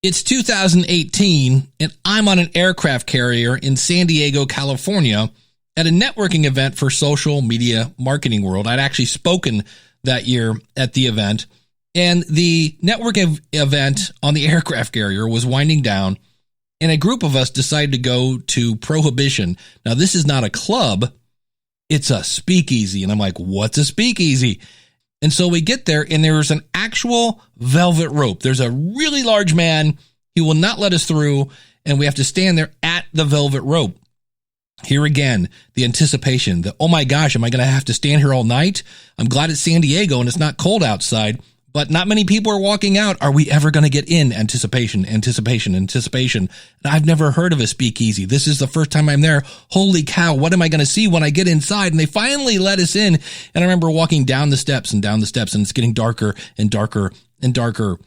It's 2018, and I'm on an aircraft carrier in San Diego, California, at a networking event for social media marketing world. I'd actually spoken that year at the event, and the networking event on the aircraft carrier was winding down, and a group of us decided to go to Prohibition. Now, this is not a club, it's a speakeasy. And I'm like, what's a speakeasy? And so we get there, and there's an actual velvet rope. There's a really large man. He will not let us through, and we have to stand there at the velvet rope. Here again, the anticipation, oh my gosh, am I going to have to stand here all night? I'm glad it's San Diego and it's not cold outside, but not many people are walking out. Are we ever going to get in? Anticipation. And I've never heard of a speakeasy. This is the first time I'm there. Holy cow, what am I going to see when I get inside? And they finally let us in. And I remember walking down the steps, and it's getting darker and darker and darker.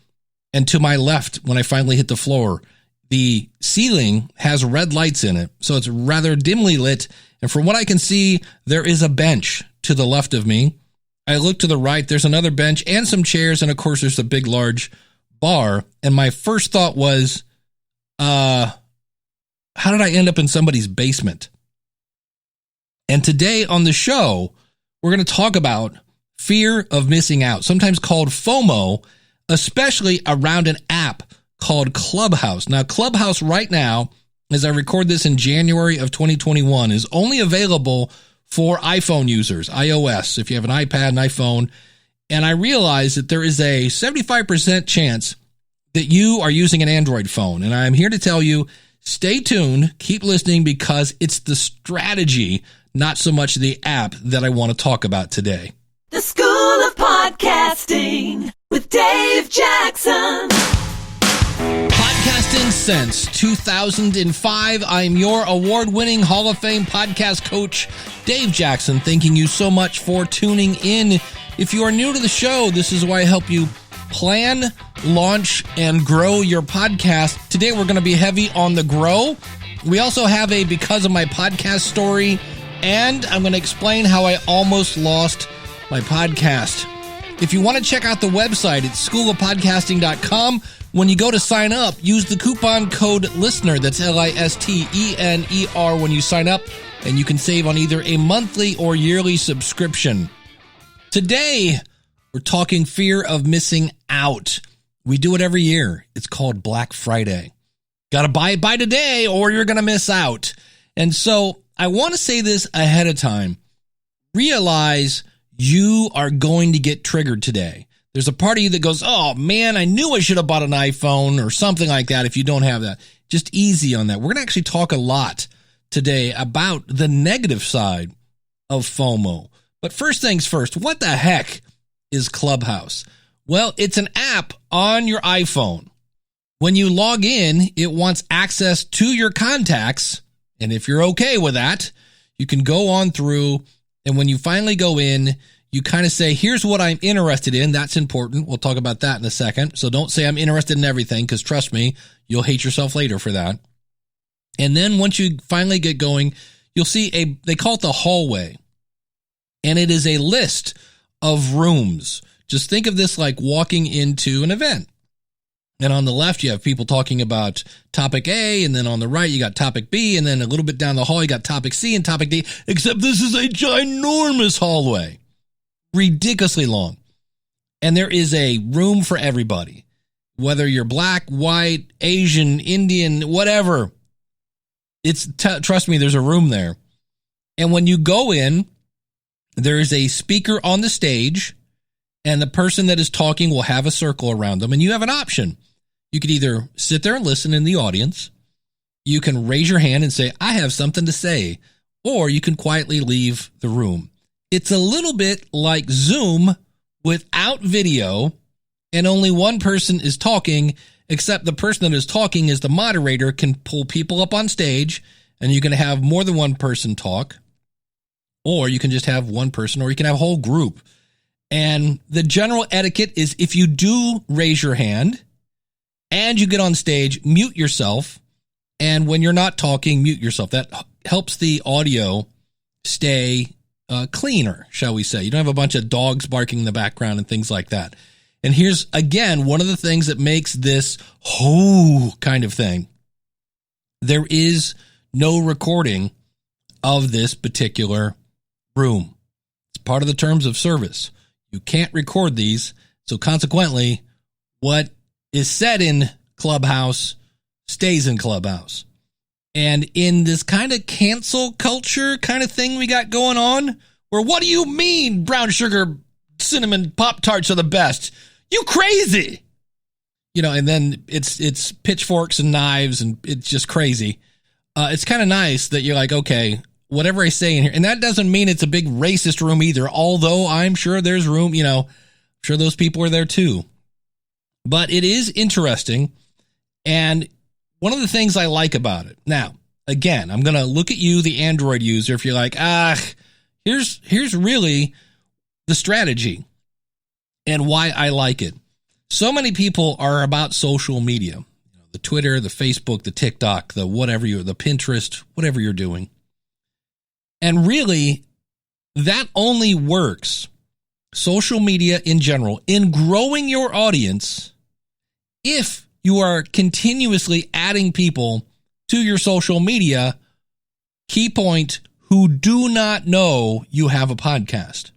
And to my left, when I finally hit the floor, the ceiling has red lights in it, so it's rather dimly lit. And from what I can see, there is a bench to the left of me. I look to the right, there's another bench and some chairs, and of course there's a big, large bar. And my first thought was, how did I end up in somebody's basement? And today on the show, we're going to talk about fear of missing out, sometimes called FOMO, especially around an app called Clubhouse. Now, Clubhouse right now, as I record this in January of 2021, is only available for iPhone users, iOS, if you have an iPad, an iPhone. And I realize that there is a 75% chance that you are using an Android phone. And I'm here to tell you, stay tuned, keep listening, because it's the strategy, not so much the app, that I want to talk about today. The School of Podcasting with Dave Jackson. Podcasting since 2005. I'm your award-winning Hall of Fame podcast coach, Dave Jackson, thanking you so much for tuning in. If you are new to the show, this is why I help you plan, launch, and grow your podcast. Today, we're going to be heavy on the grow. We also have a Because of My Podcast story, and I'm going to explain how I almost lost my podcast. If you want to check out the website, it's schoolofpodcasting.com. When you go to sign up, use the coupon code LISTENER, that's LISTENER, when you sign up, and you can save on either a monthly or yearly subscription. Today, we're talking fear of missing out. We do it every year. It's called Black Friday. Got to buy it by today or you're going to miss out. And so I want to say this ahead of time. Realize you are going to get triggered today. There's a part of you that goes, oh man, I knew I should have bought an iPhone or something like that if you don't have that. Just easy on that. We're going to actually talk a lot today about the negative side of FOMO. But first things first, what the heck is Clubhouse? Well, it's an app on your iPhone. When you log in, it wants access to your contacts. And if you're okay with that, you can go on through. And when you finally go in, you kind of say, here's what I'm interested in. That's important. We'll talk about that in a second. So don't say I'm interested in everything, because trust me, you'll hate yourself later for that. And then once you finally get going, you'll see they call it the hallway. And it is a list of rooms. Just think of this like walking into an event. And on the left, you have people talking about topic A, and then on the right, you got topic B, and then a little bit down the hall, you got topic C and topic D, except this is a ginormous hallway. Ridiculously long. And there is a room for everybody, whether you're black, white, Asian, Indian, whatever. Trust me, there's a room there. And when you go in, there is a speaker on the stage, and the person that is talking will have a circle around them, and you have an option. You could either sit there and listen in the audience, you can raise your hand and say, I have something to say, or you can quietly leave the room. It's a little bit like Zoom without video, and only one person is talking, except the person that is talking is the moderator, can pull people up on stage, and you can have more than one person talk, or you can just have one person, or you can have a whole group. And the general etiquette is, if you do raise your hand and you get on stage, mute yourself. And when you're not talking, mute yourself. That helps the audio stay cleaner, shall we say. You don't have a bunch of dogs barking in the background and things like that. And here's, again, one of the things that makes this kind of thing. There is no recording of this particular room. It's part of the terms of service. You can't record these. So consequently, what is said in Clubhouse stays in Clubhouse. And in this kind of cancel culture kind of thing we got going on, where what do you mean brown sugar cinnamon Pop-Tarts are the best? You crazy. And then it's pitchforks and knives, and it's just crazy. It's kind of nice that you're like, okay, whatever I say in here, and that doesn't mean it's a big racist room either, although I'm sure there's room, I'm sure those people are there too. But it is interesting, and one of the things I like about it, now, again, I'm going to look at you, the Android user, if you're like, here's really the strategy and why I like it. So many people are about social media, the Twitter, the Facebook, the TikTok, the Pinterest, whatever you're doing. And really, that only works, social media in general, in growing your audience if you are continuously adding people to your social media, key point, who do not know you have a podcast.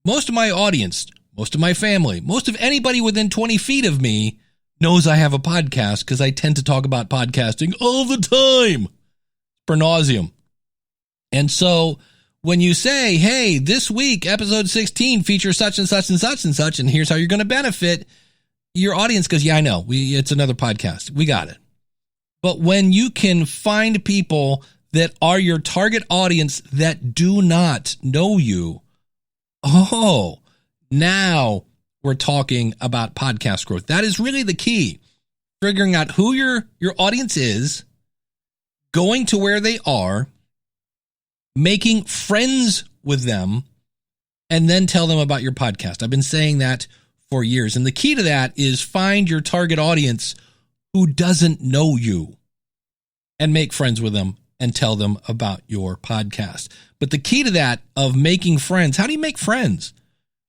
Most of my audience, most of my family, most of anybody within 20 feet of me knows I have a podcast because I tend to talk about podcasting all the time, per nauseum. And so when you say, hey, this week, episode 16 features such and such and such and such, and here's how you're going to benefit, your audience goes, yeah, I know. It's another podcast. We got it. But when you can find people that are your target audience that do not know you, now we're talking about podcast growth. That is really the key. Figuring out who your audience is, going to where they are, making friends with them, and then tell them about your podcast. I've been saying that for years. And the key to that is find your target audience who doesn't know you and make friends with them and tell them about your podcast. But the key to that of making friends, how do you make friends?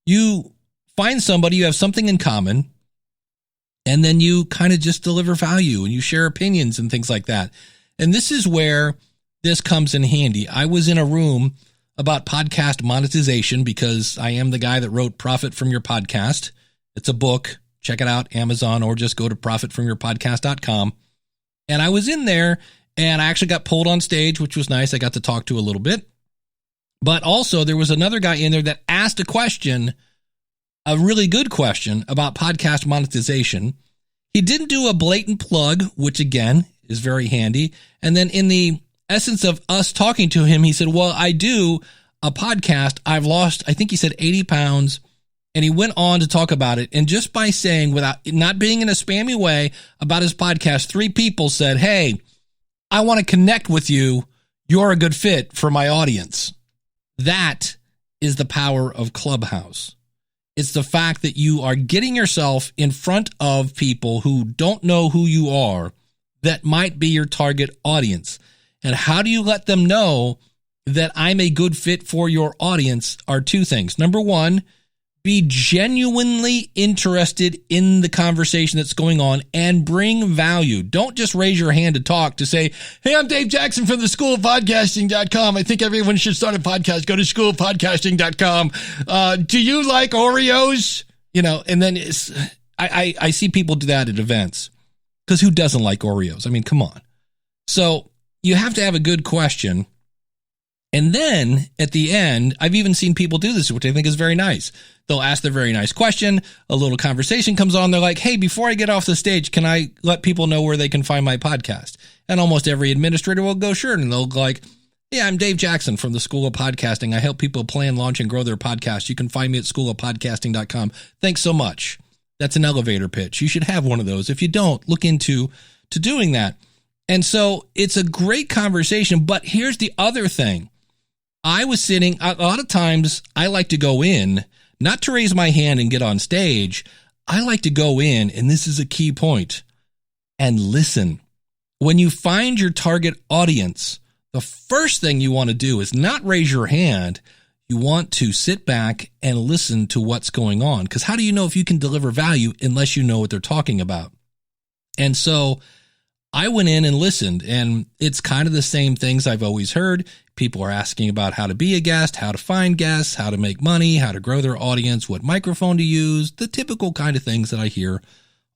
You find somebody, you have something in common, and then you kind of just deliver value and you share opinions and things like that. And this is where this comes in handy. I was in a room about podcast monetization because I am the guy that wrote Profit From Your Podcast. It's a book. Check it out, Amazon, or just go to profitfromyourpodcast.com. And I was in there, and I actually got pulled on stage, which was nice. I got to talk to a little bit. But also, there was another guy in there that asked a question, a really good question about podcast monetization. He didn't do a blatant plug, which, again, is very handy. And then in the essence of us talking to him, he said, well, I do a podcast. I've lost, I think he said 80 pounds. And he went on to talk about it. And just by saying, without not being in a spammy way about his podcast, 3 people said, hey, I want to connect with you. You're a good fit for my audience. That is the power of Clubhouse. It's the fact that you are getting yourself in front of people who don't know who you are that might be your target audience. And how do you let them know that I'm a good fit for your audience are 2 things. Number 1, be genuinely interested in the conversation that's going on and bring value. Don't just raise your hand to talk to say, hey, I'm Dave Jackson from the schoolofpodcasting.com. I think everyone should start a podcast. Go to schoolofpodcasting.com. Do you like Oreos? And then I see people do that at events because who doesn't like Oreos? I mean, come on. So you have to have a good question. And then at the end, I've even seen people do this, which I think is very nice. They'll ask the very nice question. A little conversation comes on. They're like, hey, before I get off the stage, can I let people know where they can find my podcast? And almost every administrator will go, sure. And they'll go like, yeah, I'm Dave Jackson from the School of Podcasting. I help people plan, launch, and grow their podcast. You can find me at schoolofpodcasting.com. Thanks so much. That's an elevator pitch. You should have one of those. If you don't, look into doing that. And so it's a great conversation. But here's the other thing. I was sitting, a lot of times I like to go in, not to raise my hand and get on stage. I like to go in, and this is a key point, and listen. When you find your target audience, the first thing you want to do is not raise your hand. You want to sit back and listen to what's going on, because how do you know if you can deliver value unless you know what they're talking about? And so I went in and listened, and it's kind of the same things I've always heard. People are asking about how to be a guest, how to find guests, how to make money, how to grow their audience, what microphone to use, the typical kind of things that I hear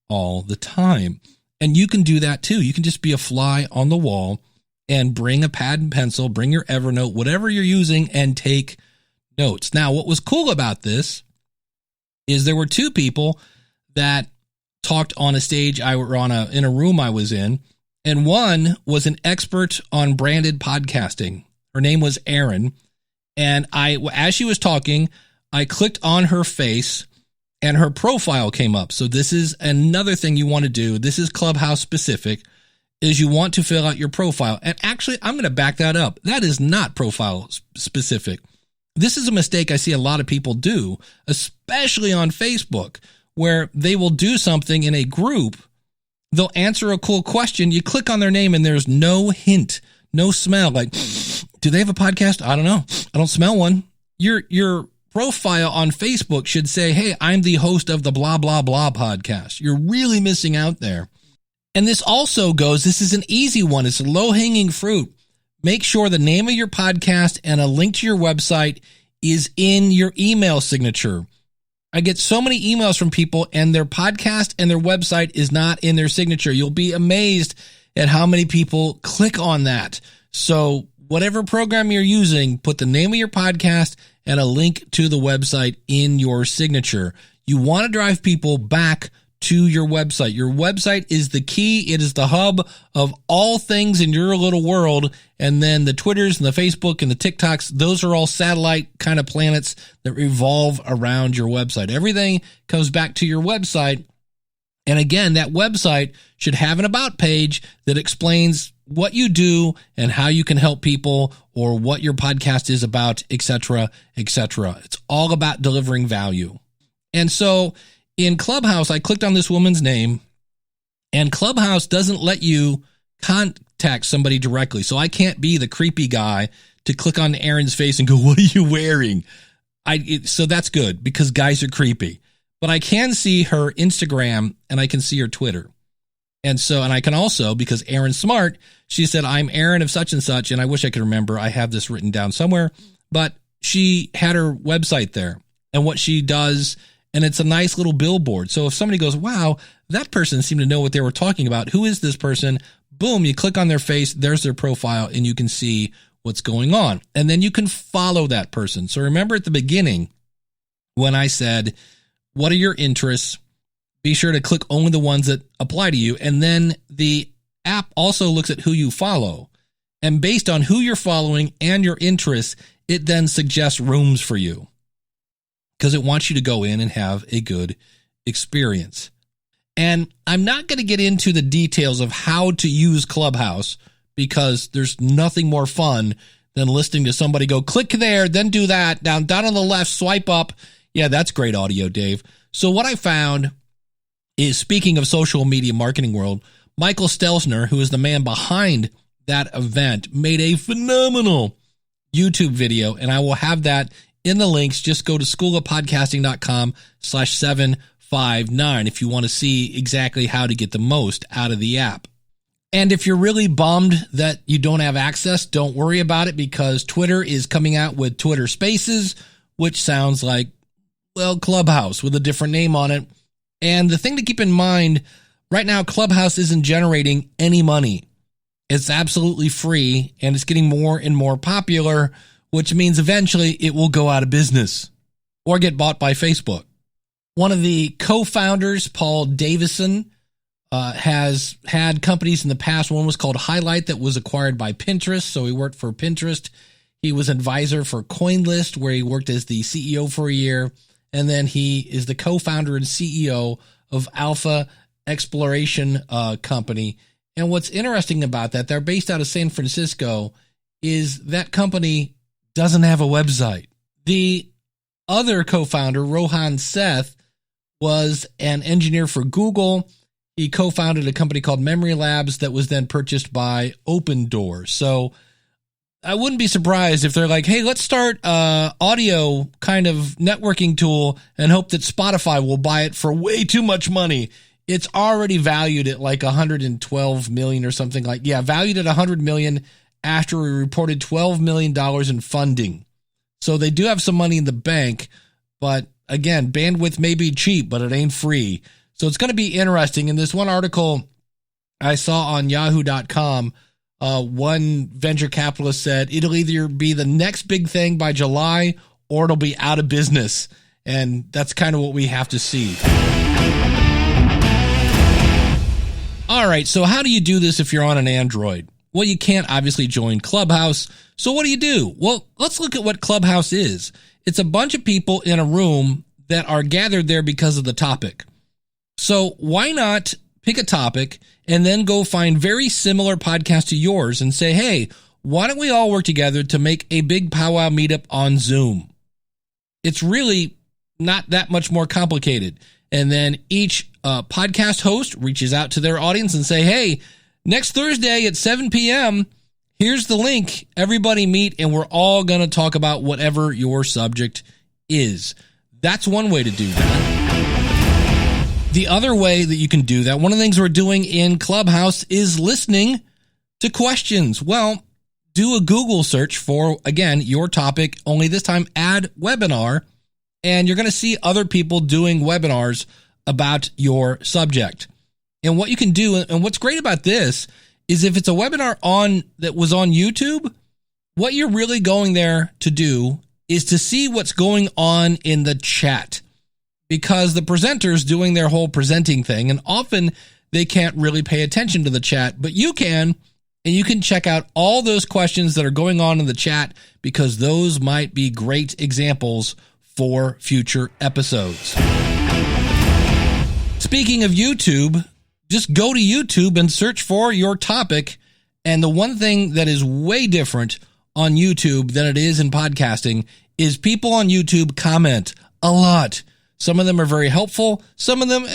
all the time. And you can do that too. You can just be a fly on the wall and bring a pad and pencil, bring your Evernote, whatever you're using, and take notes. Now, what was cool about this is there were two people that talked on a stage in a room I was in, and one was an expert on branded podcasting. Her name was Erin, and as she was talking, I clicked on her face and her profile came up. So this is another thing you want to do. This is Clubhouse specific, is you want to fill out your profile. And actually, I'm going to back that up. That is not profile specific. This is a mistake I see a lot of people do, especially on Facebook, where they will do something in a group. They'll answer a cool question. You click on their name and there's no hint, no smell. Like, do they have a podcast? I don't know. I don't smell one. Your profile on Facebook should say, hey, I'm the host of the blah, blah, blah podcast. You're really missing out there. And this also goes, this is an easy one. It's low-hanging fruit. Make sure the name of your podcast and a link to your website is in your email signature. I get so many emails from people and their podcast and their website is not in their signature. You'll be amazed at how many people click on that. So whatever program you're using, put the name of your podcast and a link to the website in your signature. You want to drive people back to your website. Your website is the key. It is the hub of all things in your little world. And then the Twitters and the Facebook and the TikToks, those are all satellite kind of planets that revolve around your website. Everything comes back to your website. And again, that website should have an about page that explains what you do and how you can help people or what your podcast is about, etc., etc. It's all about delivering value. And so in Clubhouse, I clicked on this woman's name, and Clubhouse doesn't let you contact somebody directly. So I can't be the creepy guy to click on Erin's face and go, what are you wearing? So that's good because guys are creepy. But I can see her Instagram and I can see her Twitter. And I can also, because Erin's smart, she said, I'm Erin of such and such. And I wish I could remember. I have this written down somewhere, but she had her website there and what she does. And it's a nice little billboard. So if somebody goes, wow, that person seemed to know what they were talking about. Who is this person? Boom, you click on their face. There's their profile and you can see what's going on. And then you can follow that person. So remember at the beginning when I said, what are your interests? Be sure to click only the ones that apply to you. And then the app also looks at who you follow. And based on who you're following and your interests, it then suggests rooms for you, because it wants you to go in and have a good experience. And I'm not going to get into the details of how to use Clubhouse, because there's nothing more fun than listening to somebody go, click there, then do that, down on the left, swipe up. Yeah, that's great audio, Dave. So what I found is, speaking of social media marketing world, Michael Stelzner, who is the man behind that event, made a phenomenal YouTube video, and I will have that in the links. Just go to schoolofpodcasting.com/759 if you want to see exactly how to get the most out of the app. And if you're really bummed that you don't have access, don't worry about it, because Twitter is coming out with Twitter Spaces, which sounds like, well, Clubhouse with a different name on it. And the thing to keep in mind, right now, Clubhouse isn't generating any money. It's absolutely free, and it's getting more and more popular, which means eventually it will go out of business or get bought by Facebook. One of the co-founders, Paul Davison, has had companies in the past. One was called Highlight that was acquired by Pinterest, so he worked for Pinterest. He was advisor for CoinList, where he worked as the CEO for a year. And then he is the co-founder and CEO of Alpha Exploration Company. And what's interesting about that, they're based out of San Francisco, is that company doesn't have a website. The other co-founder, Rohan Seth, was an engineer for Google. He co-founded a company called Memory Labs that was then purchased by Open Door. So I wouldn't be surprised if they're like, hey, let's start audio kind of networking tool and hope that Spotify will buy it for way too much money. It's already valued at like 112 million or something valued at 100 million after we reported $12 million in funding. So they do have some money in the bank, but again, bandwidth may be cheap, but it ain't free. So it's going to be interesting. In this one article I saw on yahoo.com, one venture capitalist said it'll either be the next big thing by July or it'll be out of business. And that's kind of what we have to see. All right, so how do you do this if you're on an Android? Well, you can't obviously join Clubhouse. So what do? Well, let's look at what Clubhouse is. It's a bunch of people in a room that are gathered there because of the topic. So why not pick a topic and then go find very similar podcasts to yours and say, hey, why don't we all work together to make a big powwow meetup on Zoom? It's really not that much more complicated. And then each podcast host reaches out to their audience and say, hey, next Thursday at 7 p.m., here's the link. Everybody meet, and we're all going to talk about whatever your subject is. That's one way to do that. The other way that you can do that, one of the things we're doing in Clubhouse is listening to questions. Well, do a Google search for, again, your topic, only this time add webinar, and you're going to see other people doing webinars about your subject. And what you can do, and what's great about this, is if it's a webinar that was on YouTube, what you're really going there to do is to see what's going on in the chat. Because the presenter's doing their whole presenting thing, and often they can't really pay attention to the chat, but you can, and you can check out all those questions that are going on in the chat, because those might be great examples for future episodes. Speaking of YouTube, just go to YouTube and search for your topic. And the one thing that is way different on YouTube than it is in podcasting is people on YouTube comment a lot. Some of them are very helpful. Some of them,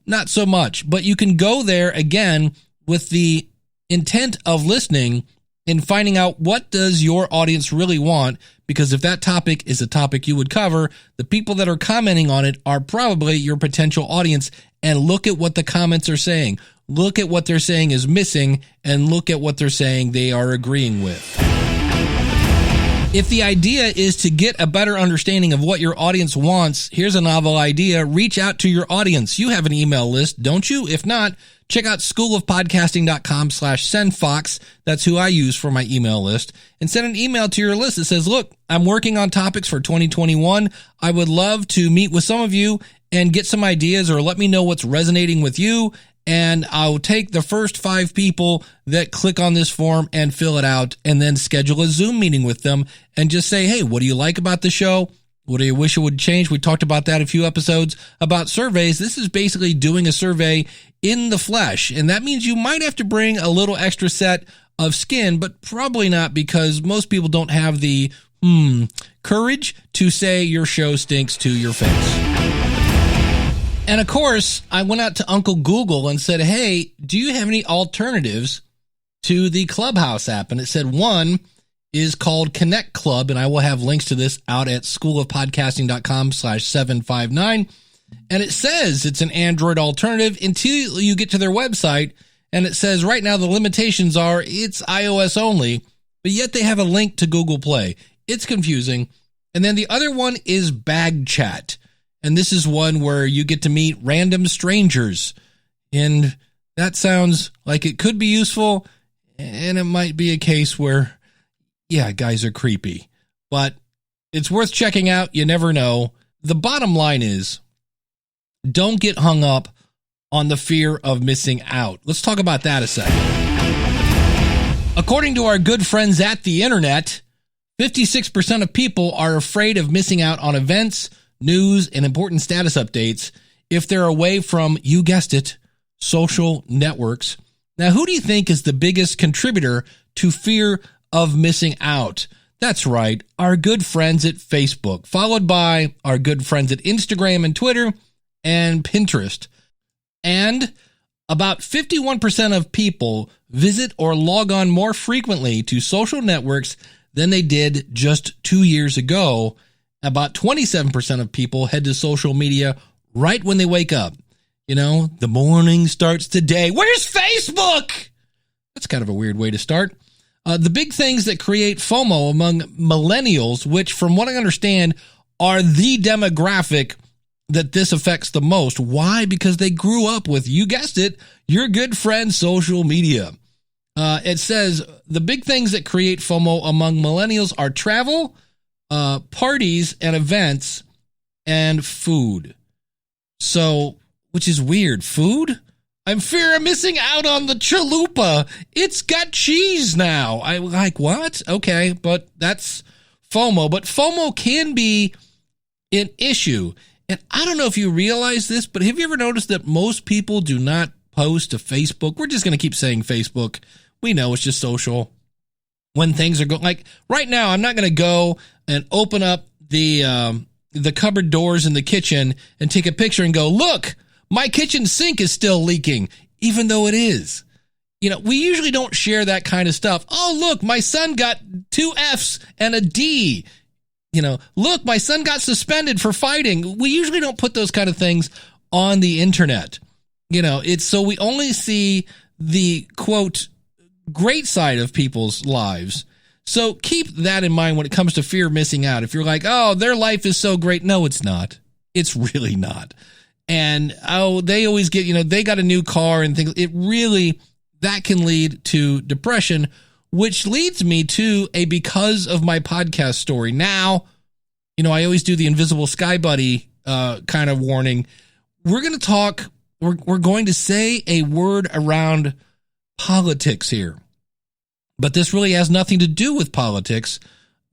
not so much. But you can go there again with the intent of listening and finding out what does your audience really want. Because if that topic is a topic you would cover, the people that are commenting on it are probably your potential audience. And look at what the comments are saying. Look at what they're saying is missing, and look at what they're saying they are agreeing with. If the idea is to get a better understanding of what your audience wants, here's a novel idea. Reach out to your audience. You have an email list, don't you? If not, check out schoolofpodcasting.com/sendfox. That's who I use for my email list. And send an email to your list that says, look, I'm working on topics for 2021. I would love to meet with some of you and get some ideas, or let me know what's resonating with you. And I'll take the first 5 people that click on this form and fill it out, and then schedule a Zoom meeting with them and just say, hey, what do you like about the show? What do you wish it would change? We talked about that a few episodes about surveys. This is basically doing a survey in the flesh. And that means you might have to bring a little extra set of skin, but probably not, because most people don't have the courage to say your show stinks to your face. And of course, I went out to Uncle Google and said, hey, do you have any alternatives to the Clubhouse app? And it said one is called Connect Club, and I will have links to this out at schoolofpodcasting.com/759. And it says it's an Android alternative until you get to their website, and it says right now the limitations are it's iOS only, but yet they have a link to Google Play. It's confusing. And then the other one is Bag Chat. And this is one where you get to meet random strangers. And that sounds like it could be useful. And it might be a case where, yeah, guys are creepy. But it's worth checking out. You never know. The bottom line is, don't get hung up on the fear of missing out. Let's talk about that a second. According to our good friends at the internet, 56% of people are afraid of missing out on events, news, and important status updates if they're away from, you guessed it, social networks. Now, who do you think is the biggest contributor to fear of missing out? That's right, our good friends at Facebook, followed by our good friends at Instagram and Twitter and Pinterest. And about 51% of people visit or log on more frequently to social networks than they did just 2 years ago. About 27% of people head to social media right when they wake up. You know, the morning starts today. Where's Facebook? That's kind of a weird way to start. The big things that create FOMO among millennials, which from what I understand are the demographic that this affects the most. Why? Because they grew up with, you guessed it, your good friend social media. It says the big things that create FOMO among millennials are travel, parties and events, and food. So, which is weird. Food? I'm fear of missing out on the chalupa. It's got cheese now. I like, what? Okay, but that's FOMO. But FOMO can be an issue. And I don't know if you realize this, but have you ever noticed that most people do not post to Facebook? We're just going to keep saying Facebook. We know it's just social. When things are going, like right now, I'm not going to go and open up the cupboard doors in the kitchen and take a picture and go, look, my kitchen sink is still leaking, even though it is. You know, we usually don't share that kind of stuff. Oh, look, my son got 2 Fs and a D. You know, look, my son got suspended for fighting. We usually don't put those kind of things on the internet. You know, it's so we only see the, quote, great side of people's lives. So keep that in mind when it comes to fear of missing out. If you're like, oh, their life is so great. No, it's not. It's really not. And, oh, they always get, you know, they got a new car and things. It really, that can lead to depression, which leads me to a because of my podcast story. Now, you know, I always do the invisible sky buddy kind of warning. We're going to talk, we're going to say a word around politics here. But this really has nothing to do with politics.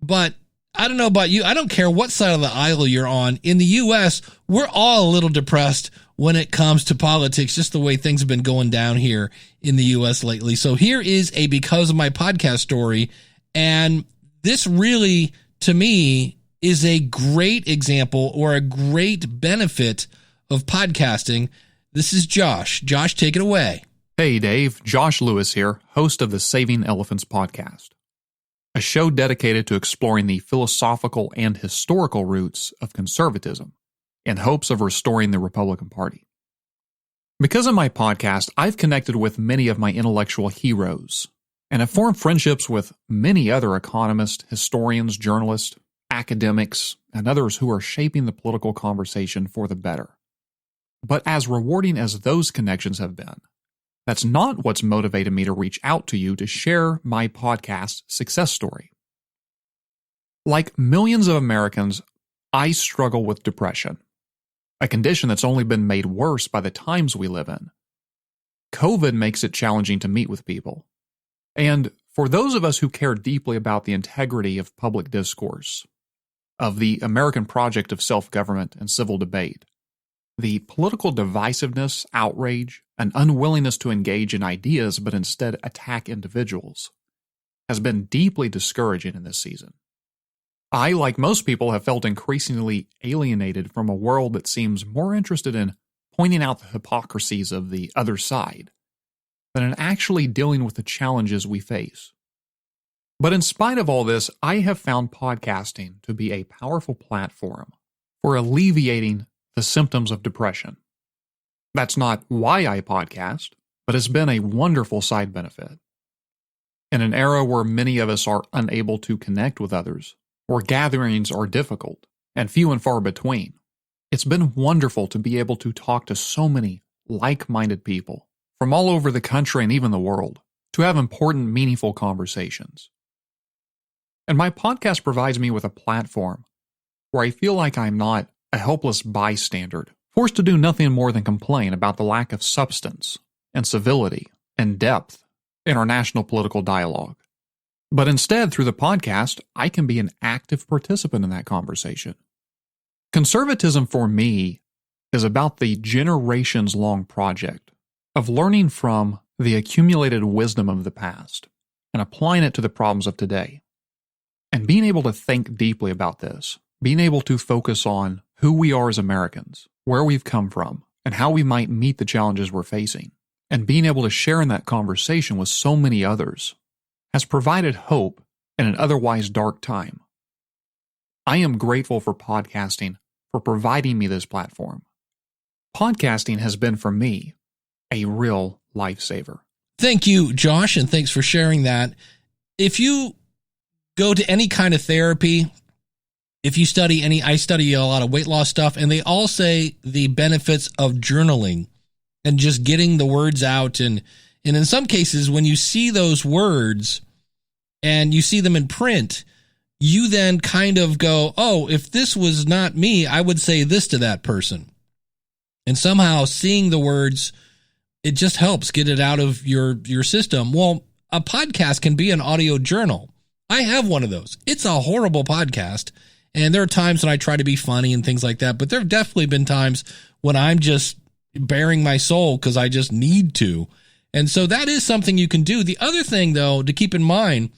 But I don't know about you. I don't care what side of the aisle you're on. In the U.S., we're all a little depressed when it comes to politics, just the way things have been going down here in the U.S. lately. So here is a because of my podcast story. And this really, to me, is a great example or a great benefit of podcasting. This is Josh. Josh, take it away. Hey, Dave. Josh Lewis here, host of the Saving Elephants podcast, a show dedicated to exploring the philosophical and historical roots of conservatism in hopes of restoring the Republican Party. Because of my podcast, I've connected with many of my intellectual heroes and have formed friendships with many other economists, historians, journalists, academics, and others who are shaping the political conversation for the better. But as rewarding as those connections have been, that's not what's motivated me to reach out to you to share my podcast success story. Like millions of Americans, I struggle with depression, a condition that's only been made worse by the times we live in. COVID makes it challenging to meet with people. And for those of us who care deeply about the integrity of public discourse, of the American project of self-government and civil debate, the political divisiveness, outrage, and unwillingness to engage in ideas but instead attack individuals has been deeply discouraging in this season. I, like most people, have felt increasingly alienated from a world that seems more interested in pointing out the hypocrisies of the other side than in actually dealing with the challenges we face. But in spite of all this, I have found podcasting to be a powerful platform for alleviating the symptoms of depression. That's not why I podcast, but it's been a wonderful side benefit. In an era where many of us are unable to connect with others, where gatherings are difficult and few and far between, it's been wonderful to be able to talk to so many like-minded people from all over the country and even the world, to have important, meaningful conversations. And my podcast provides me with a platform where I feel like I'm not a helpless bystander, forced to do nothing more than complain about the lack of substance and civility and depth in our national political dialogue. But instead, through the podcast, I can be an active participant in that conversation. Conservatism for me is about the generations-long project of learning from the accumulated wisdom of the past and applying it to the problems of today. And being able to think deeply about this, being able to focus on who we are as Americans, where we've come from, and how we might meet the challenges we're facing, and being able to share in that conversation with so many others, has provided hope in an otherwise dark time. I am grateful for podcasting for providing me this platform. Podcasting has been, for me, a real lifesaver. Thank you, Josh, and thanks for sharing that. If you go to any kind of therapy, if you study I study a lot of weight loss stuff, and they all say the benefits of journaling and just getting the words out. And in some cases, when you see those words and you see them in print, you then kind of go, oh, if this was not me, I would say this to that person. And somehow seeing the words, it just helps get it out of your system. Well, a podcast can be an audio journal. I have one of those. It's a horrible podcast. And there are times when I try to be funny and things like that. But there have definitely been times when I'm just bearing my soul because I just need to. And so that is something you can do. The other thing, though, to keep in mind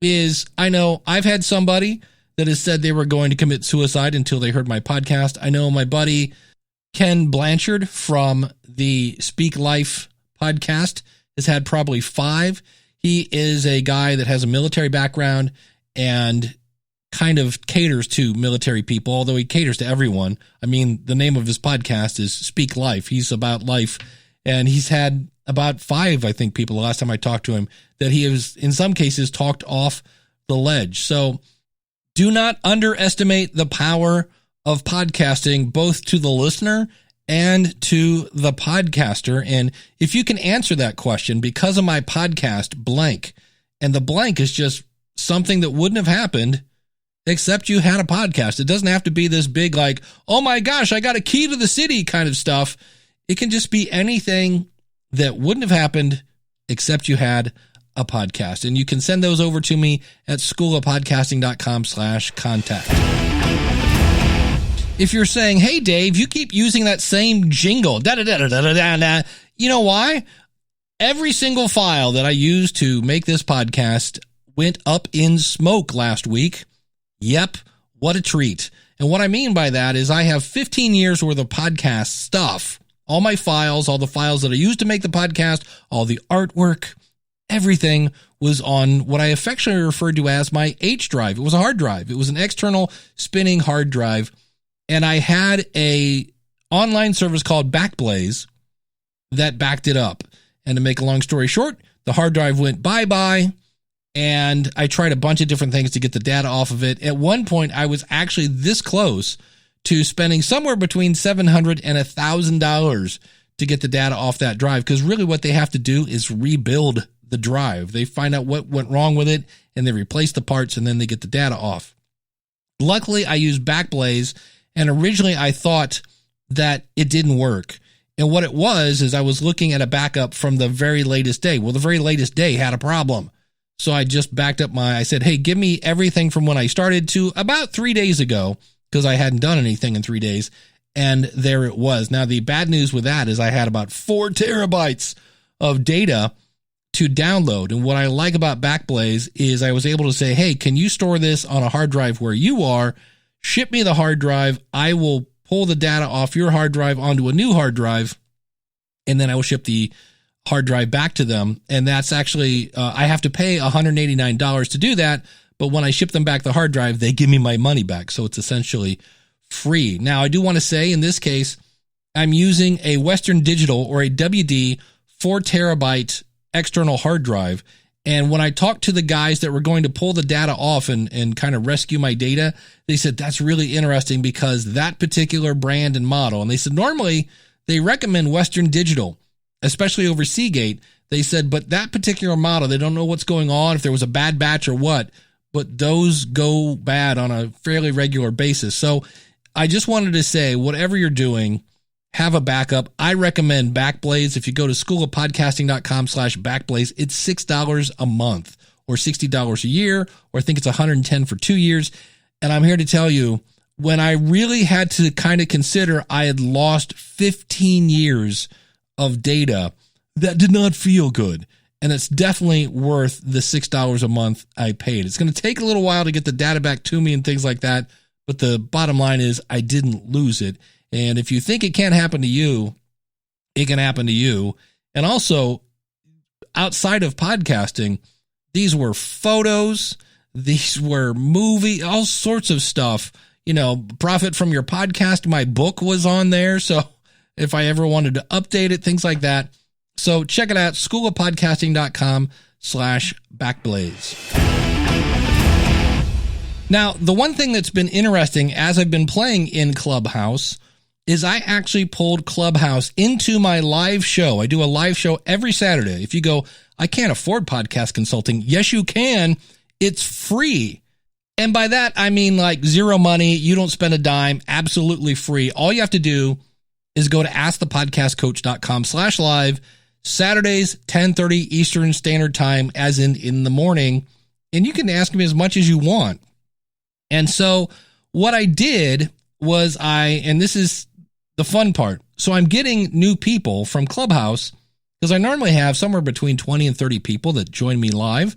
is I know I've had somebody that has said they were going to commit suicide until they heard my podcast. I know my buddy Ken Blanchard from the Speak Life podcast has had probably 5. He is a guy that has a military background and kind of caters to military people, although he caters to everyone. I mean, the name of his podcast is Speak Life. He's about life, and he's had about 5, I think, people the last time I talked to him that he has, in some cases, talked off the ledge. So do not underestimate the power of podcasting, both to the listener and to the podcaster. And if you can answer that question, because of my podcast, blank, and the blank is just something that wouldn't have happened except you had a podcast. It doesn't have to be this big, like, oh my gosh, I got a key to the city kind of stuff. It can just be anything that wouldn't have happened except you had a podcast. And you can send those over to me at schoolofpodcasting.com/contact. If you're saying, hey, Dave, you keep using that same jingle, da-da-da-da-da-da-da, you know why? Every single file that I used to make this podcast went up in smoke last week. Yep, what a treat. And what I mean by that is I have 15 years worth of podcast stuff. All my files, all the files that I used to make the podcast, all the artwork, everything was on what I affectionately referred to as my H drive. It was a hard drive. It was an external spinning hard drive. And I had a online service called Backblaze that backed it up. And to make a long story short, the hard drive went bye-bye. And I tried a bunch of different things to get the data off of it. At one point, I was actually this close to spending somewhere between $700 and $1,000 to get the data off that drive. Because really what they have to do is rebuild the drive. They find out what went wrong with it, and they replace the parts, and then they get the data off. Luckily, I used Backblaze, and originally I thought that it didn't work. And what it was is I was looking at a backup from the very latest day. Well, the very latest day had a problem. So I just backed up I said, hey, give me everything from when I started to about 3 days ago, because I hadn't done anything in 3 days. And there it was. Now, the bad news with that is I had about 4 terabytes of data to download. And what I like about Backblaze is I was able to say, hey, can you store this on a hard drive where you are? Ship me the hard drive. I will pull the data off your hard drive onto a new hard drive, and then I will ship the hard drive back to them. And that's actually, I have to pay $189 to do that. But when I ship them back the hard drive, they give me my money back. So it's essentially free. Now, I do want to say in this case, I'm using a Western Digital or a WD 4 terabyte external hard drive. And when I talked to the guys that were going to pull the data off and kind of rescue my data, they said, that's really interesting because that particular brand and model, and they said, normally they recommend Western Digital, especially over Seagate. They said, but that particular model, they don't know what's going on, if there was a bad batch or what, but those go bad on a fairly regular basis. So I just wanted to say, whatever you're doing, have a backup. I recommend Backblaze. If you go to schoolofpodcasting.com/Backblaze, it's $6 a month or $60 a year, or I think it's $110 for 2 years. And I'm here to tell you, when I really had to kind of consider I had lost 15 years of data, that did not feel good. And it's definitely worth the $6 a month I paid. It's going to take a little while to get the data back to me and things like that. But the bottom line is I didn't lose it. And if you think it can't happen to you, it can happen to you. And also, outside of podcasting, these were photos. These were all sorts of stuff. Profit from your podcast. My book was on there. So if I ever wanted to update it, things like that. So check it out, schoolofpodcasting.com/backblaze. Now, the one thing that's been interesting as I've been playing in Clubhouse is I actually pulled Clubhouse into my live show. I do a live show every Saturday. If you go, I can't afford podcast consulting. Yes, you can. It's free. And by that, I mean like zero money. You don't spend a dime. Absolutely free. All you have to do is go to askthepodcastcoach.com/live, Saturdays, 10:30 Eastern Standard Time, as in the morning. And you can ask me as much as you want. And so what I did was and this is the fun part. So I'm getting new people from Clubhouse because I normally have somewhere between 20 and 30 people that join me live.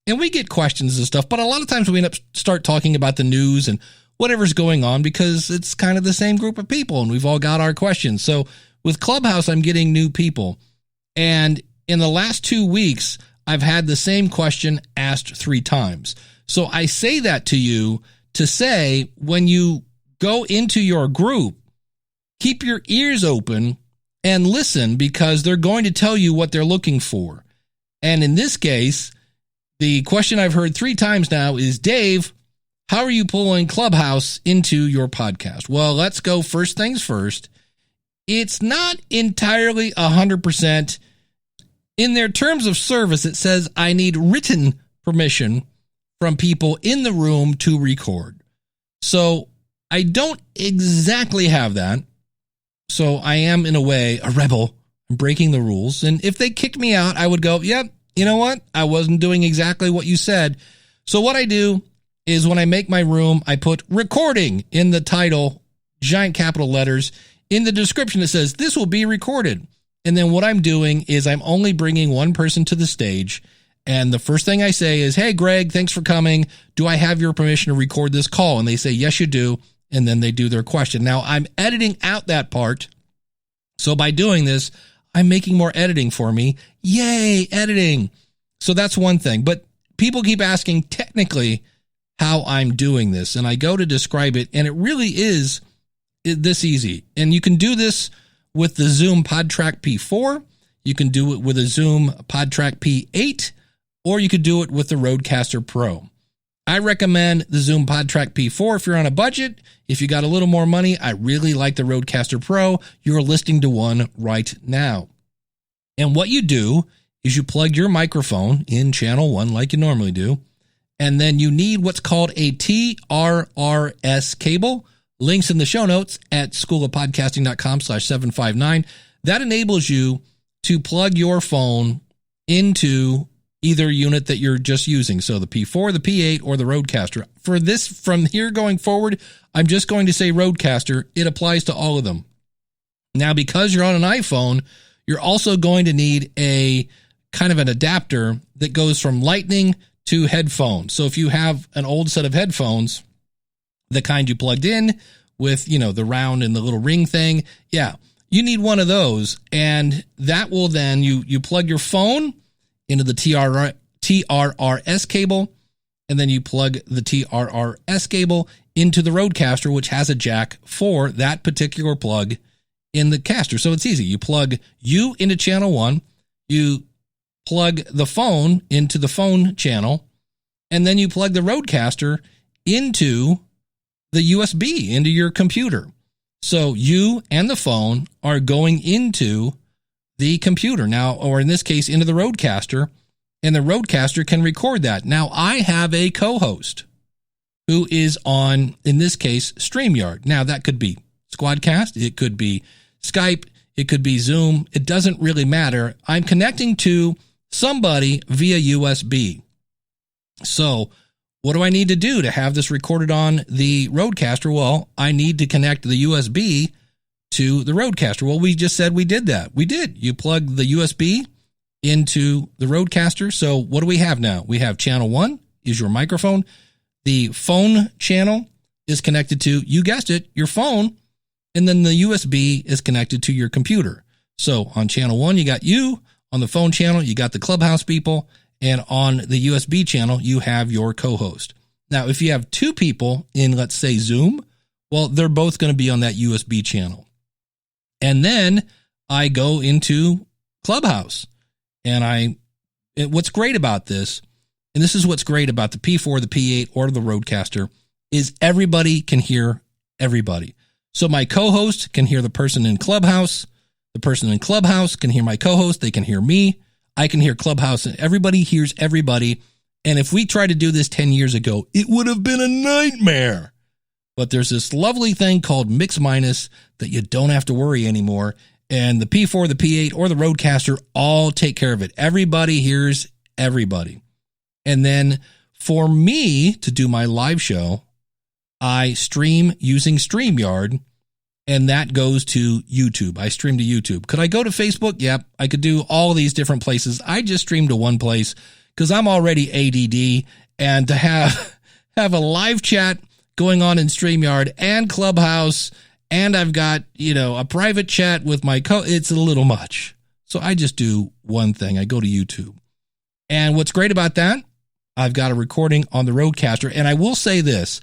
And we get questions and stuff, but a lot of times we end up start talking about the news and whatever's going on because it's kind of the same group of people and we've all got our questions. So with Clubhouse, I'm getting new people. And in the last 2 weeks, I've had the same question asked 3 times. So I say that to you to say, when you go into your group, keep your ears open and listen because they're going to tell you what they're looking for. And in this case, the question I've heard 3 times now is, Dave, how are you pulling Clubhouse into your podcast? Well, let's go first things first. It's not entirely 100%. In their terms of service, it says I need written permission from people in the room to record. So I don't exactly have that. So I am, in a way, a rebel. I'm breaking the rules. And if they kicked me out, I would go, yep, you know what? I wasn't doing exactly what you said. So what I do is when I make my room, I put recording in the title, giant capital letters. In the description, it says this will be recorded. And then what I'm doing is I'm only bringing one person to the stage. And the first thing I say is, hey, Greg, thanks for coming. Do I have your permission to record this call? And they say, yes, you do. And then they do their question. Now, I'm editing out that part. So by doing this, I'm making more editing for me. Yay, editing. So that's one thing. But people keep asking technically how I'm doing this. And I go to describe it, and it really is this easy. And you can do this with the Zoom PodTrack P4. You can do it with a Zoom PodTrack P8, or you could do it with the Rodecaster Pro. I recommend the Zoom PodTrack P4 if you're on a budget. If you got a little more money, I really like the Rodecaster Pro. You're listening to one right now. And what you do is you plug your microphone in channel 1 like you normally do. And then you need what's called a TRRS cable. Links in the show notes at schoolofpodcasting.com/759. That enables you to plug your phone into either unit that you're just using. So the P4, the P8, or the Rodecaster. For this, from here going forward, I'm just going to say Rodecaster. It applies to all of them. Now, because you're on an iPhone, you're also going to need a kind of an adapter that goes from Lightning to headphones. So if you have an old set of headphones, the kind you plugged in with, the round and the little ring thing, yeah, you need one of those. And that will then, you plug your phone into the TRRS cable, and then you plug the TRRS cable into the Rodecaster, which has a jack for that particular plug in the caster. So it's easy. You plug you into channel 1, you plug the phone into the phone channel, and then you plug the Rodecaster into the USB, into your computer. So you and the phone are going into the computer now, or in this case, into the Rodecaster, and the Rodecaster can record that. Now, I have a co-host who is on, in this case, StreamYard. Now, that could be Squadcast, it could be Skype, it could be Zoom. It doesn't really matter. I'm connecting to somebody via USB. So what do I need to do to have this recorded on the Rodecaster? Well, I need to connect the USB to the Rodecaster. Well, we just said we did that. We did. You plug the USB into the Rodecaster. So what do we have now? We have channel 1 is your microphone. The phone channel is connected to, you guessed it, your phone. And then the USB is connected to your computer. So on channel 1, you got you. On the phone channel, you got the Clubhouse people. And on the USB channel, you have your co-host. Now, if you have two people in, let's say, Zoom, well, they're both going to be on that USB channel. And then I go into Clubhouse. And what's great about this, and this is what's great about the P4, the P8, or the Rodecaster, is everybody can hear everybody. So my co-host can hear the person in Clubhouse. The person in Clubhouse can hear my co-host. They can hear me. I can hear Clubhouse, and everybody hears everybody. And if we tried to do this 10 years ago, it would have been a nightmare. But there's this lovely thing called Mix Minus that you don't have to worry anymore. And the P4, the P8, or the Rodecaster all take care of it. Everybody hears everybody. And then for me to do my live show, I stream using StreamYard, and that goes to YouTube. I stream to YouTube. Could I go to Facebook? Yep. I could do all these different places. I just stream to one place because I'm already ADD, and to have a live chat going on in StreamYard and Clubhouse, and I've got, a private chat with my it's a little much. So I just do one thing. I go to YouTube. And what's great about that, I've got a recording on the Rodecaster. And I will say this,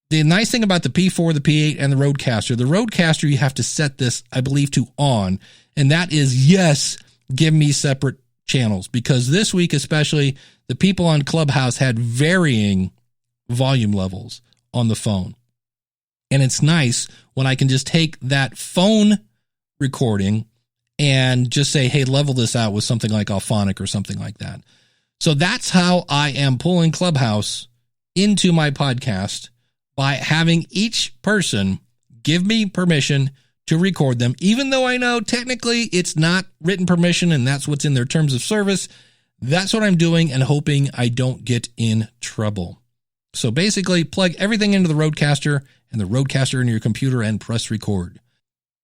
the nice thing about the P4, the P8, and the Rodecaster, you have to set this, I believe, to on. And that is, yes, give me separate channels. Because this week especially, the people on Clubhouse had varying volume levels on the phone. And it's nice when I can just take that phone recording and just say, hey, level this out with something like Alphonic or something like that. So that's how I am pulling Clubhouse into my podcast, by having each person give me permission to record them, even though I know technically it's not written permission and that's what's in their terms of service. That's what I'm doing and hoping I don't get in trouble. So basically, plug everything into the Rodecaster and the Rodecaster into your computer and press record.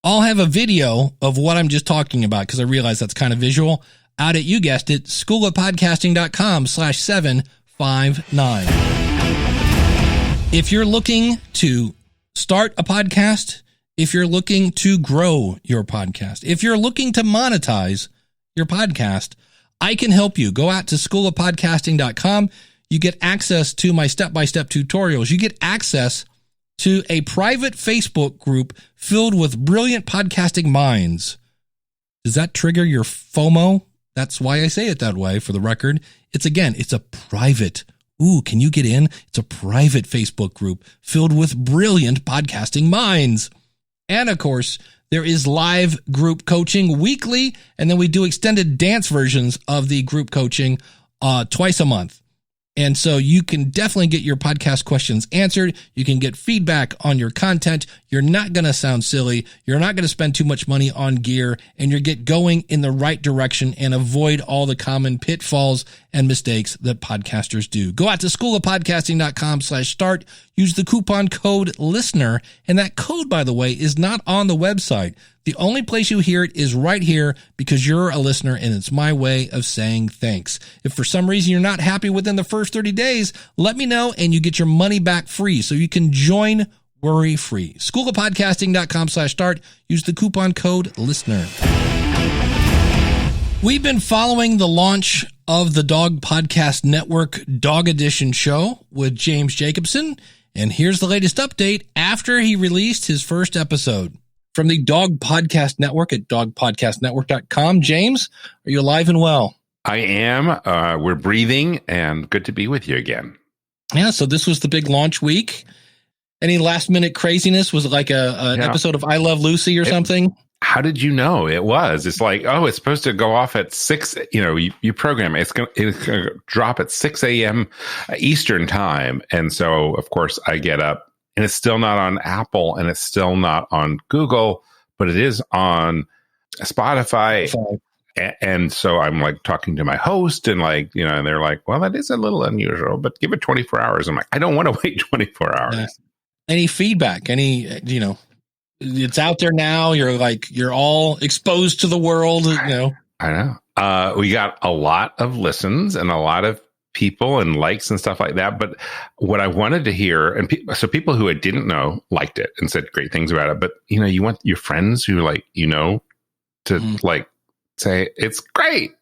I'll have a video of what I'm just talking about because I realize that's kind of visual out at, you guessed it, schoolofpodcasting.com/759. If you're looking to start a podcast, if you're looking to grow your podcast, if you're looking to monetize your podcast, I can help you. Go out to schoolofpodcasting.com. You get access to my step-by-step tutorials. You get access to a private Facebook group filled with brilliant podcasting minds. Does that trigger your FOMO? That's why I say it that way, for the record. It's a private. Ooh, can you get in? It's a private Facebook group filled with brilliant podcasting minds. And of course, there is live group coaching weekly, and then we do extended dance versions of the group coaching twice a month. And so you can definitely get your podcast questions answered. You can get feedback on your content. You're not going to sound silly. You're not going to spend too much money on gear, and you get going in the right direction and avoid all the common pitfalls and mistakes that podcasters do. Go out to schoolofpodcasting.com/start. Use the coupon code LISTENER. And that code, by the way, is not on the website. The only place you hear it is right here because you're a listener, and it's my way of saying thanks. If for some reason you're not happy within the first 30 days, let me know and you get your money back free so you can join worry-free. Schoolofpodcasting.com/start. Use the coupon code LISTENER. We've been following the launch of the Dog Podcast Network Dog Edition show with James Jacobson, and here's the latest update after he released his first episode. From the Dog Podcast Network at dogpodcastnetwork.com. James, are you alive and well? I am. We're breathing, and good to be with you again. Yeah, so this was the big launch week. Any last minute craziness? Was it like an episode of I Love Lucy or something? How did you know it was? It's like, oh, it's supposed to go off at 6. You program it. It's going to drop at 6 a.m. Eastern time. And so, of course, I get up. And it's still not on Apple, and it's still not on Google, but it is on Spotify. And so I'm like talking to my host, and and they're like, well, that is a little unusual, but give it 24 hours. I'm like, I don't want to wait 24 hours. Any feedback? It's out there now. You're all exposed to the world. I know. We got a lot of listens and a lot of people and likes and stuff like that. But what I wanted to hear, and so people who I didn't know liked it and said great things about it. But you want your friends who to say it's great,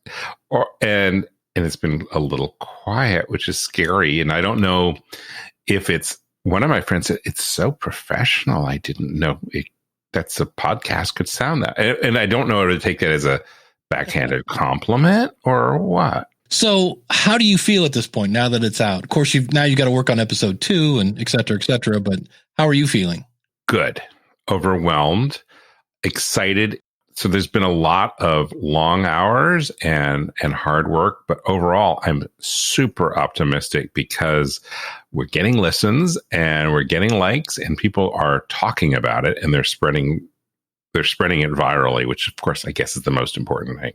and and it's been a little quiet, which is scary. And I don't know if it's, one of my friends said, it's so professional. I didn't know that's a podcast could sound that. And I don't know how to take that as a backhanded compliment or what. So how do you feel at this point now that it's out? Of course, you've got to work on episode 2 and et cetera, but how are you feeling? Good. Overwhelmed, excited. So there's been a lot of long hours and hard work, but overall, I'm super optimistic because we're getting listens and we're getting likes and people are talking about it and they're spreading it virally, which of course, I guess is the most important thing.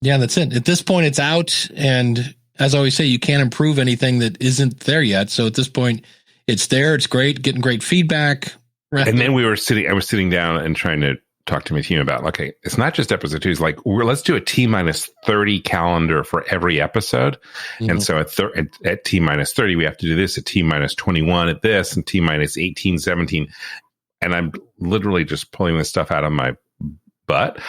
Yeah, that's it. At this point, it's out. And as I always say, you can't improve anything that isn't there yet. So at this point, it's there. It's great, getting great feedback. And then I was sitting down and trying to talk to my team about, okay, it's not just episode 2. It's like, let's do a T-30 calendar for every episode. Mm-hmm. And so at T-30, we have to do this, at T-21 at this, and T-18, 17. And I'm literally just pulling this stuff out of my butt.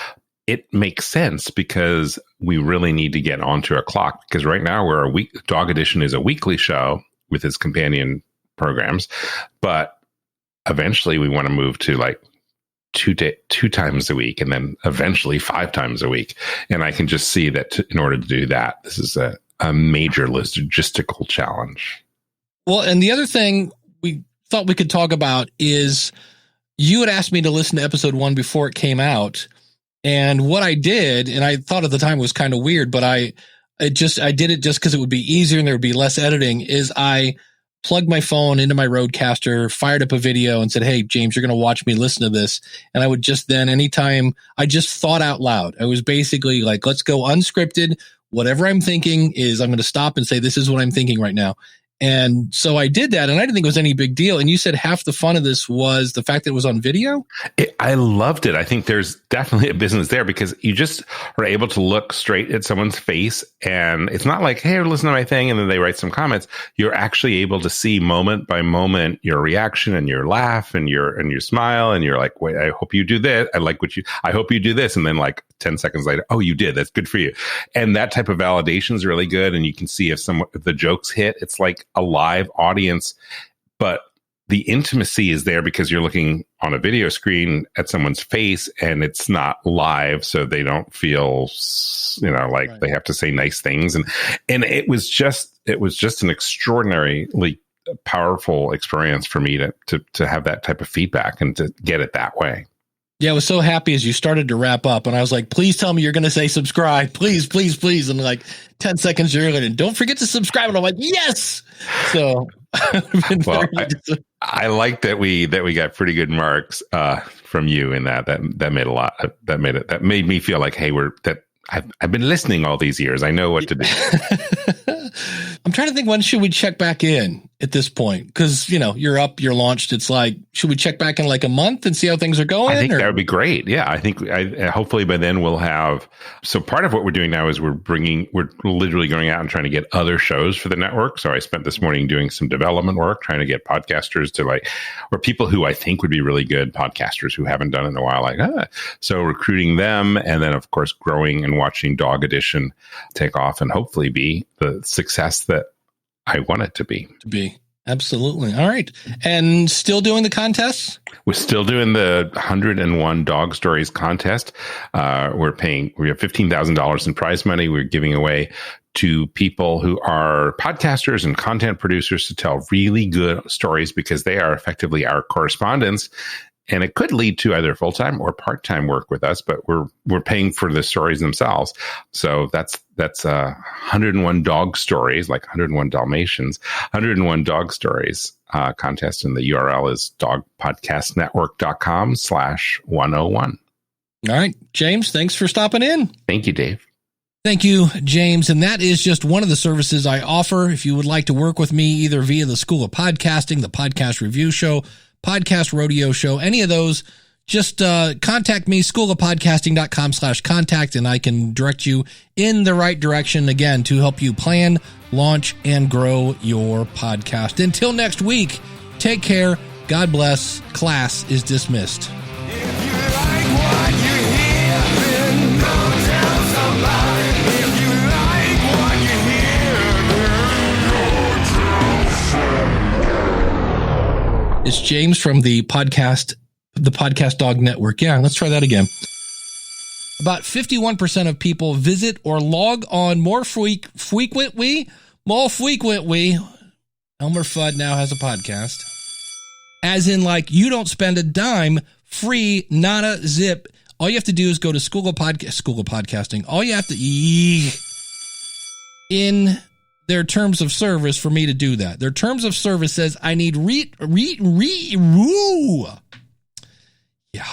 It makes sense because we really need to get onto a clock, because right now Dog Edition is a weekly show with its companion programs, but eventually we want to move to like two times a week, and then eventually 5 times a week. And I can just see that in order to do that, this is a major logistical challenge. Well, and the other thing we thought we could talk about is you had asked me to listen to episode 1 before it came out. And what I did, and I thought at the time it was kind of weird, but I did it just because it would be easier and there would be less editing, is I plugged my phone into my Rodecaster, fired up a video and said, hey, James, you're going to watch me listen to this. And I would just then, anytime I just thought out loud, I was basically like, let's go unscripted. Whatever I'm thinking is I'm going to stop and say, this is what I'm thinking right now. And so I did that, and I didn't think it was any big deal. And you said half the fun of this was the fact that it was on video? I loved it. I think there's definitely a business there because you just are able to look straight at someone's face. And it's not like, hey, listen to my thing, and then they write some comments. You're actually able to see moment by moment your reaction and your laugh and your smile. And you're like, wait, I hope you do this. I hope you do this. And then like 10 seconds later, oh, you did. That's good for you. And that type of validation is really good. And you can see if the jokes hit. It's like a live audience, but the intimacy is there because you're looking on a video screen at someone's face and it's not live. So they don't feel, like right. They have to say nice things. And it was just an extraordinarily powerful experience for me to have that type of feedback and to get it that way. Yeah, I was so happy as you started to wrap up, and I was like, please tell me you're going to say subscribe. Please, please, please. And like 10 seconds earlier, and don't forget to subscribe. And I'm like, yes. So well, I like that we got pretty good marks from you in that made a lot. That made me feel like, hey, I've been listening all these years. I know what to do. I'm trying to think, when should we check back in at this point? Because, you're up, you're launched. It's like, should we check back in like a month and see how things are going? I think that would be great. Yeah, I think hopefully by then we'll have. So part of what we're doing now is we're literally going out and trying to get other shows for the network. So I spent this morning doing some development work, trying to get podcasters to or people who I think would be really good podcasters who haven't done it in a while. So recruiting them, and then of course growing and watching Dog Edition take off and hopefully be the success that I want it to be. Absolutely. All right. And still doing the contests? We're still doing the 101 Dog Stories contest. We have $15,000 in prize money. We're giving away to people who are podcasters and content producers to tell really good stories, because they are effectively our correspondents. And it could lead to either full-time or part-time work with us, but we're paying for the stories themselves. So that's 101 dog stories, like 101 Dalmatians, 101 dog stories contest. And the URL is dogpodcastnetwork.com/101. All right, James, thanks for stopping in. Thank you, Dave. Thank you, James. And that is just one of the services I offer. If you would like to work with me, either via the School of Podcasting, the Podcast Review Show, Podcast Rodeo Show, any of those, just contact me, schoolofpodcasting.com/contact, and I can direct you in the right direction, again, to help you plan, launch, and grow your podcast. Until next week, take care. God bless. Class is dismissed. If you like what you hear, then go tell somebody. If you like what you hear. It's James from the Podcast Dog Network. Yeah, let's try that again. About 51% of people visit or log on more frequently. Elmer Fudd now has a podcast. As in, like, you don't spend a dime, free, nada, zip. All you have to do is go to School of Podcasting. All you have to in their terms of service for me to do that. Their terms of service says I need Yeah.